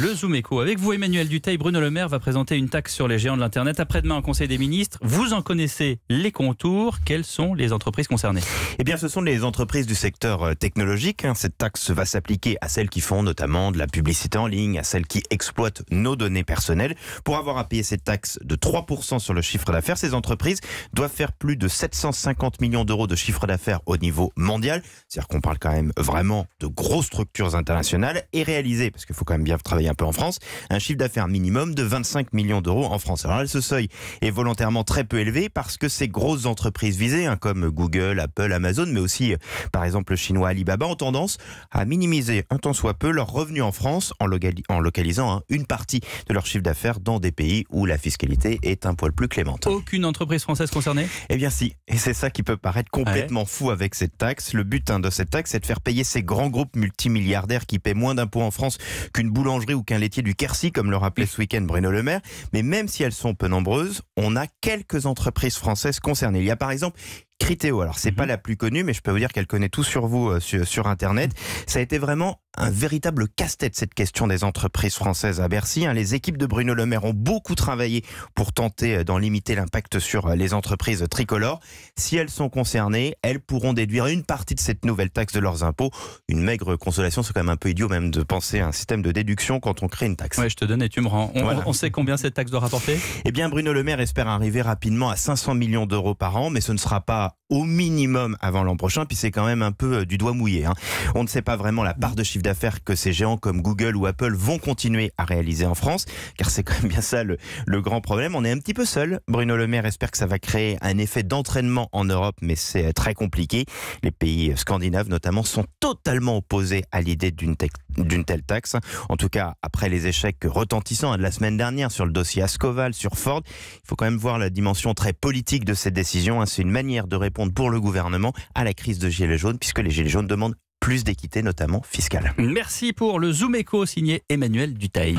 Le Zoom Echo. Avec vous, Emmanuel Dutheil, Bruno Le Maire va présenter une taxe sur les géants de l'Internet après-demain au Conseil des ministres. Vous en connaissez les contours. Quelles sont les entreprises concernées? Eh bien, ce sont les entreprises du secteur technologique. Cette taxe va s'appliquer à celles qui font notamment de la publicité en ligne, à celles qui exploitent nos données personnelles. Pour avoir à payer cette taxe de 3% sur le chiffre d'affaires, ces entreprises doivent faire plus de 750 millions d'euros de chiffre d'affaires au niveau mondial. C'est-à-dire qu'on parle quand même vraiment de grosses structures internationales et réaliser, parce qu'il faut quand même bien travailler un peu en France, un chiffre d'affaires minimum de 25 millions d'euros en France. Alors là, ce seuil est volontairement très peu élevé parce que ces grosses entreprises visées, comme Google, Apple, Amazon, mais aussi par exemple le chinois Alibaba, ont tendance à minimiser un tant soit peu leurs revenus en France en localisant une partie de leur chiffre d'affaires dans des pays où la fiscalité est un poil plus clémente. Aucune entreprise française concernée? Eh bien si, et c'est ça qui peut paraître complètement fou avec cette taxe. Le but de cette taxe, c'est de faire payer ces grands groupes multimilliardaires qui paient moins d'impôts en France qu'une boulangerie ou qu'un laitier du Quercy, comme le rappelait ce week-end Bruno Le Maire. Mais même si elles sont peu nombreuses, on a quelques entreprises françaises concernées. Il y a par exemple Criteo. Alors c'est pas la plus connue, mais je peux vous dire qu'elle connaît tout sur vous sur Internet. Ça a été vraiment un véritable casse-tête, cette question des entreprises françaises à Bercy. Les équipes de Bruno Le Maire ont beaucoup travaillé pour tenter d'en limiter l'impact sur les entreprises tricolores. Si elles sont concernées, elles pourront déduire une partie de cette nouvelle taxe de leurs impôts. Une maigre consolation, c'est quand même un peu idiot même de penser à un système de déduction quand on crée une taxe. Ouais, je te donne et tu me rends. On sait combien cette taxe doit rapporter? Eh bien, Bruno Le Maire espère arriver rapidement à 500 millions d'euros par an, mais ce ne sera pas au minimum avant l'an prochain, puis c'est quand même un peu du doigt mouillé. On ne sait pas vraiment la part de chiffre d'affaires que ces géants comme Google ou Apple vont continuer à réaliser en France, car c'est quand même bien ça le grand problème. On est un petit peu seul. Bruno Le Maire espère que ça va créer un effet d'entraînement en Europe, mais c'est très compliqué. Les pays scandinaves notamment sont totalement opposés à l'idée d'une telle taxe. En tout cas, après les échecs retentissants de la semaine dernière sur le dossier Ascoval, sur Ford, il faut quand même voir la dimension très politique de cette décision. C'est une manière de répondre pour le gouvernement à la crise de Gilets jaunes, puisque les Gilets jaunes demandent plus d'équité, notamment fiscale. Merci pour le Zoom Echo signé Emmanuel Dutheil.